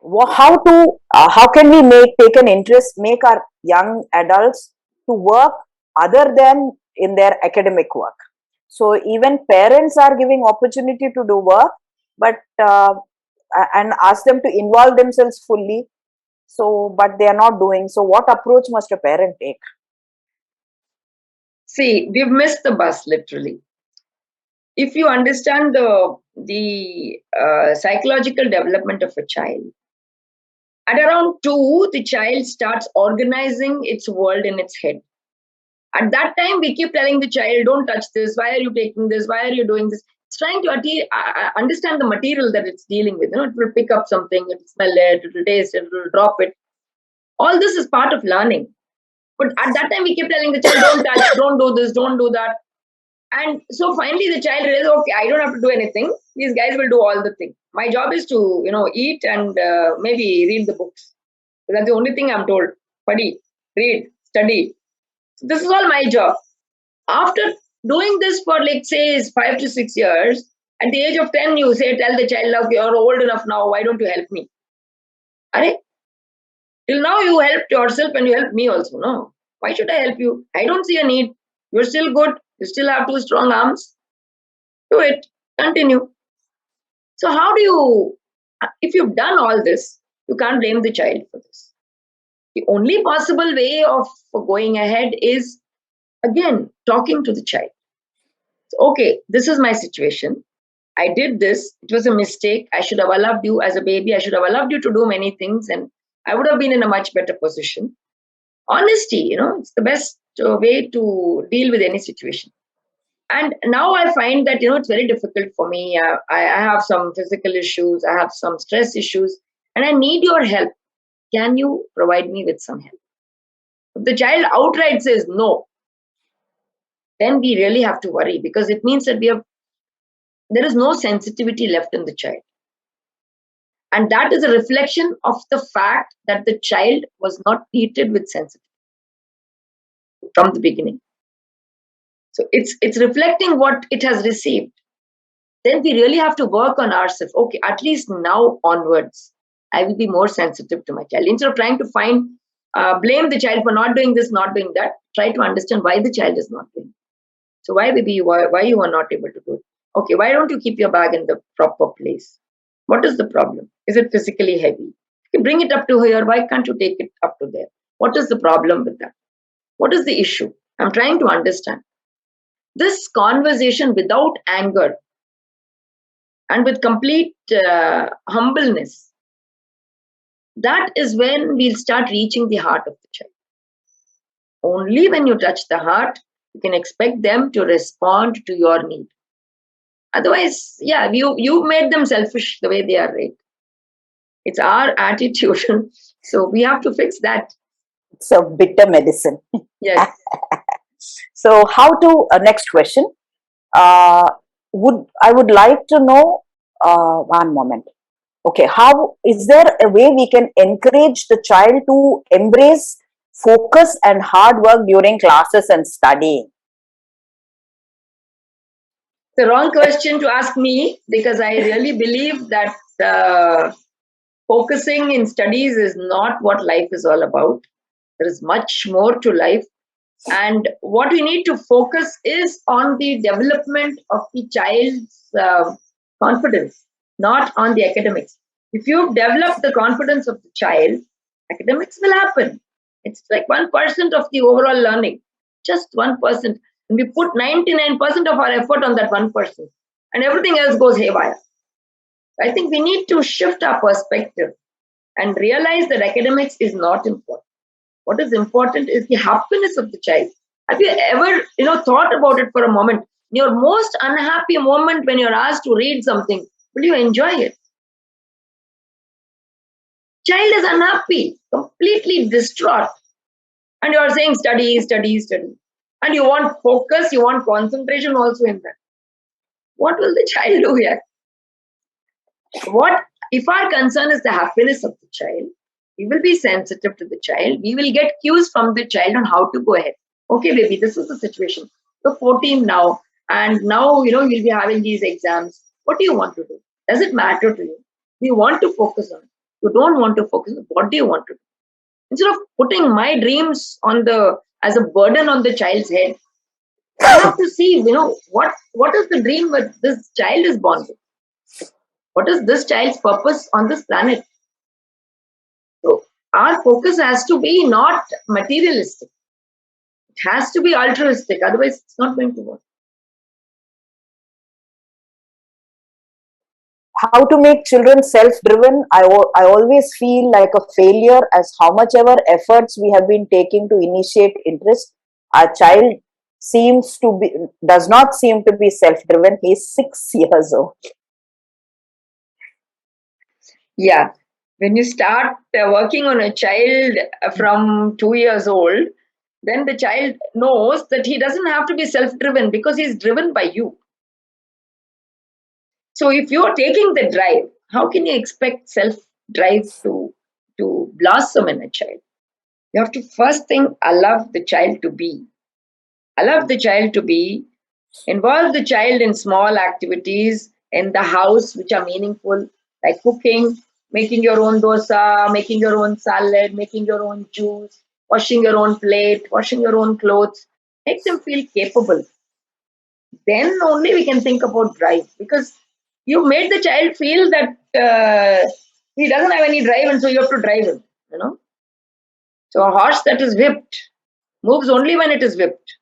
how can we take an interest, make our young adults to work other than in their academic work? So even parents are giving opportunity to do work, but and ask them to involve themselves fully. So, but they are not doing. So, what approach must a parent take? See, we've missed the bus literally. If you understand the psychological development of a child, at around 2, the child starts organizing its world in its head. At that time, we keep telling the child, don't touch this. Why are you taking this? Why are you doing this? It's trying to understand the material that it's dealing with. It will pick up something, it will smell it, it will taste it, it will drop it. All this is part of learning. But at that time, we keep telling the child, don't touch, don't do this, don't do that. And so finally, the child realizes, okay, I don't have to do anything. These guys will do all the things. My job is to, eat and maybe read the books. That's the only thing I'm told. Study, read, study. So this is all my job. After doing this for, like, say, 5 to 6 years, at the age of 10, you tell the child, okay, you're old enough now. Why don't you help me? Are till now, you helped yourself and you helped me also. No. Why should I help you? I don't see a need. You're still good. You still have 2 strong arms. Do it. Continue. So how do you, if you've done all this, you can't blame the child for this. The only possible way of going ahead is, again, talking to the child. So, okay, this is my situation. I did this. It was a mistake. I should have allowed you as a baby. I should have allowed you to do many things, and I would have been in a much better position. Honesty, it's the best way to deal with any situation. And now I find that, it's very difficult for me. I have some physical issues. I have some stress issues, and I need your help. Can you provide me with some help? If the child outright says no, then we really have to worry, because it means that there is no sensitivity left in the child. And that is a reflection of the fact that the child was not treated with sensitivity from the beginning. So it's reflecting what it has received. Then we really have to work on ourselves. Okay, at least now onwards, I will be more sensitive to my child. Instead of trying to blame the child for not doing this, not doing that, try to understand why the child is not doing it. So why you are not able to do it? Okay, why don't you keep your bag in the proper place? What is the problem? Is it physically heavy? You bring it up to here. Why can't you take it up to there? What is the problem with that? What is the issue? I'm trying to understand. This conversation without anger and with complete humbleness, that is when we'll start reaching the heart of the child. Only when you touch the heart, you can expect them to respond to your need. Otherwise, yeah, you made them selfish the way they are, right? It's our attitude. So we have to fix that. It's a bitter medicine. Yes. So next question. I would like to know, one moment. Okay, how is there a way we can encourage the child to embrace focus and hard work during classes and studying? The wrong question to ask me, because I really believe that focusing in studies is not what life is all about. There is much more to life. And what we need to focus is on the development of the child's confidence, not on the academics. If you develop the confidence of the child, academics will happen. It's like 1% of the overall learning, just 1%. And we put 99% of our effort on that 1%, and everything else goes haywire. I think we need to shift our perspective and realize that academics is not important. What is important is the happiness of the child. Have you ever, thought about it for a moment? Your most unhappy moment when you're asked to read something, will you enjoy it? Child is unhappy, completely distraught. And you're saying study, study, study. And you want focus, you want concentration also in that. What will the child do here? If our concern is the happiness of the child, we will be sensitive to the child. We will get cues from the child on how to go ahead. Okay, baby, this is the situation. You're 14 now, and now, you'll be having these exams. What do you want to do? Does it matter to you? Do you want to focus on it? You don't want to focus. What do you want to do? Instead of putting my dreams on the as a burden on the child's head, I have to see, what is the dream that this child is born with? What is this child's purpose on this planet? So our focus has to be not materialistic. It has to be altruistic. Otherwise, it's not going to work. How to make children self-driven, I always feel like a failure, as how much ever efforts we have been taking to initiate interest, our child does not seem to be self-driven. He's 6 years old. Yeah. When you start working on a child from 2 years old, then the child knows that he doesn't have to be self-driven because he's driven by you. So if you're taking the drive, how can you expect self-drive to blossom in a child? You have to first think, allow the child to be. Allow the child to be. Involve the child in small activities in the house which are meaningful, like cooking, making your own dosa, making your own salad, making your own juice, washing your own plate, washing your own clothes. Make them feel capable. Then only we can think about drive, because you made the child feel that he doesn't have any drive and so you have to drive him. So a horse that is whipped moves only when it is whipped.